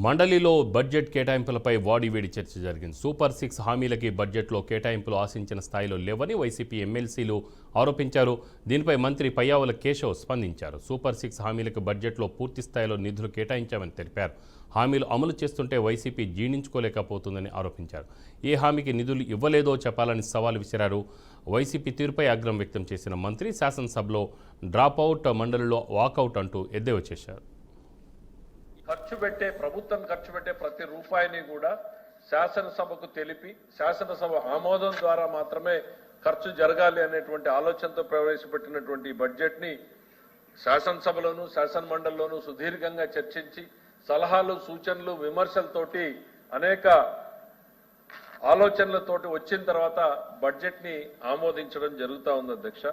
మండలిలో బడ్జెట్ కేటాయింపులపై వాడివేడి చర్చ జరిగింది. సూపర్ 6 హామీలకి బడ్జెట్లో కేటాయింపులు ఆశించిన స్థాయిలో లేవని వైసీపీ ఎమ్మెల్సీలు ఆరోపించారు. దీనిపై మంత్రి పయ్యావుల కేశవ్ స్పందించారు. సూపర్ 6 హామీలకు బడ్జెట్లో పూర్తి స్థాయిలో నిధులు కేటాయించామని తెలిపారు. హామీలు అమలు చేస్తుంటే వైసీపీ జీర్ణించుకోలేకపోతుందని ఆరోపించారు. ఏ హామీకి నిధులు ఇవ్వలేదో చెప్పాలని సవాల్ విసిరారు. వైసీపీ తీరుపై ఆగ్రహం వ్యక్తం చేసిన మంత్రి శాసనసభలో డ్రాపౌట్, మండలిలో వాకౌట్ అంటూ ఎద్దేవా చేశారు. ప్రభుత్వం ఖర్చు పెట్టే ప్రతి రూపాయిని కూడా శాసనసభకు తెలిపి శాసనసభ ఆమోదం ద్వారా మాత్రమే ఖర్చు జరగాలి అనేటువంటి ఆలోచనతో ప్రవేశపెట్టినటువంటి ఈ బడ్జెట్ ని శాసనసభలోను శాసన మండలిలోను సుదీర్ఘంగా చర్చించి సలహాలు, సూచనలు, విమర్శలతోటి అనేక ఆలోచనలతోటి వచ్చిన తర్వాత బడ్జెట్ ని ఆమోదించడం జరుగుతూ ఉంది అధ్యక్ష.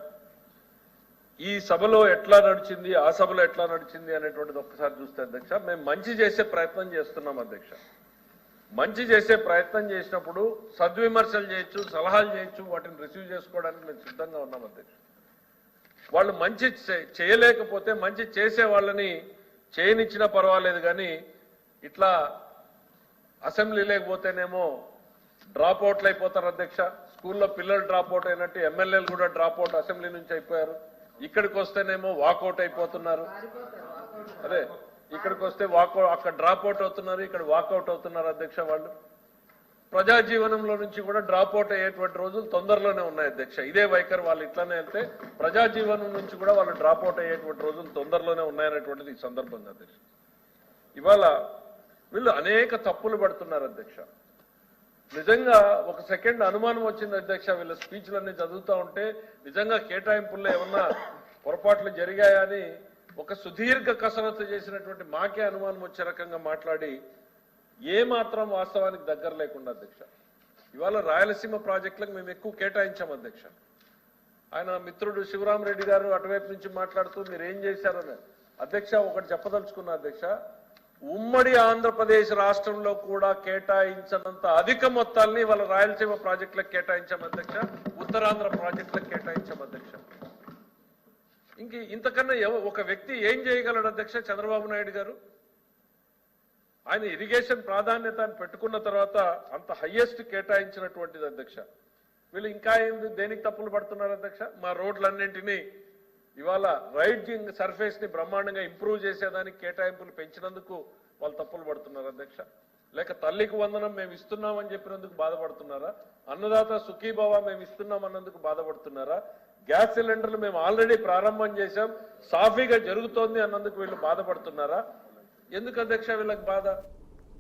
ఈ సభలో ఎట్లా నడిచింది, ఆ సభలో ఎట్లా నడిచింది అనేటువంటిది ఒక్కసారి చూస్తే అధ్యక్ష, మేము మంచి చేసే ప్రయత్నం చేస్తున్నాం అధ్యక్ష. మంచి చేసే ప్రయత్నం చేసినప్పుడు సద్విమర్శలు చేయొచ్చు, సలహాలు చేయొచ్చు, వాటిని రిసీవ్ చేసుకోవడానికి మేము సిద్ధంగా ఉన్నాం అధ్యక్ష. వాళ్ళు మంచి చేయలేకపోతే మంచి చేసే వాళ్ళని చేయనిచ్చినా పర్వాలేదు, కానీ ఇట్లా అసెంబ్లీ లేకపోతేనేమో డ్రాప్ అవుట్లు అయిపోతారు అధ్యక్ష. స్కూల్లో పిల్లలు డ్రాప్ అవుట్ అయినట్టు ఎమ్మెల్యేలు కూడా డ్రాప్ అవుట్ అసెంబ్లీ నుంచి అయిపోయారు. ఇక్కడికి వస్తేనేమో వాకౌట్ అయిపోతున్నారు. అదే ఇక్కడికి వస్తే అక్కడ డ్రాప్ అవుట్ అవుతున్నారు, ఇక్కడ వాకౌట్ అవుతున్నారు అధ్యక్ష. వాళ్ళు ప్రజా జీవనంలో నుంచి కూడా డ్రాప్ అవుట్ అయ్యేటువంటి రోజులు తొందరలోనే ఉన్నాయి అధ్యక్ష. ఇదే వైఖరి వాళ్ళు ఇట్లానే వెళ్తే ప్రజా జీవనం నుంచి కూడా వాళ్ళు డ్రాప్ అవుట్ అయ్యేటువంటి రోజులు తొందరలోనే ఉన్నాయనేటువంటిది ఈ సందర్భంగా అధ్యక్ష. ఇవాళ వీళ్ళు అనేక తప్పులు పడుతున్నారు అధ్యక్ష. నిజంగా ఒక సెకండ్ అనుమానం వచ్చింది అధ్యక్ష, వీళ్ళ స్పీచ్లన్నీ చదువుతూ ఉంటే నిజంగా కేటాయింపుల్లో ఏమన్నా పొరపాట్లు జరిగాయని ఒక సుదీర్ఘ కసరత్తు చేసినటువంటి మాకే అనుమానం వచ్చే రకంగా మాట్లాడి ఏమాత్రం వాస్తవానికి దగ్గర లేకుండా అధ్యక్ష. ఇవాళ రాయలసీమ ప్రాజెక్టులకు మేము ఎక్కువ కేటాయించాం అధ్యక్ష. ఆయన మిత్రుడు శివరామరెడ్డి గారు అటువైపు నుంచి మాట్లాడుతూ మీరు ఏం చేశారని అధ్యక్ష ఒకటి చెప్పదలుచుకున్నా అధ్యక్ష. ఉమ్మడి ఆంధ్రప్రదేశ్ రాష్ట్రంలో కూడా కేటాయించినంత అధిక మొత్తాల్ని వాళ్ళ రాయలసీమ ప్రాజెక్టులకు కేటాయించాం అధ్యక్ష, ఉత్తరాంధ్ర ప్రాజెక్టులకు కేటాయించాం అధ్యక్ష. ఇంతకన్నా ఒక వ్యక్తి ఏం చేయగలడు అధ్యక్ష? చంద్రబాబు నాయుడు గారు ఆయన ఇరిగేషన్ ప్రాధాన్యత అని పెట్టుకున్న తర్వాత అంత హైయెస్ట్ కేటాయించినటువంటిది అధ్యక్ష. వీళ్ళు ఇంకా ఏంది దేనికి తప్పులు పడుతున్నారు అధ్యక్ష? మా రోడ్లన్నింటినీ ఇవాళ రైడింగ్ సర్ఫేస్ ని బ్రహ్మాండంగా ఇంప్రూవ్ చేసేదానికి కేటాయింపులు పెంచినందుకు వాళ్ళు తప్పులు పడుతున్నారు అధ్యక్ష. లేక తల్లికి వందనం మేము ఇస్తున్నామని చెప్పినందుకు బాధపడుతున్నారా? అన్నదాత సుఖీభవ మేము ఇస్తున్నాం అన్నందుకు బాధపడుతున్నారా? గ్యాస్ సిలిండర్లు మేము ఆల్రెడీ ప్రారంభం చేశాం, సాఫీగా జరుగుతోంది అన్నందుకు వీళ్ళు బాధపడుతున్నారా? ఎందుకు అధ్యక్ష వీళ్ళకి బాధ?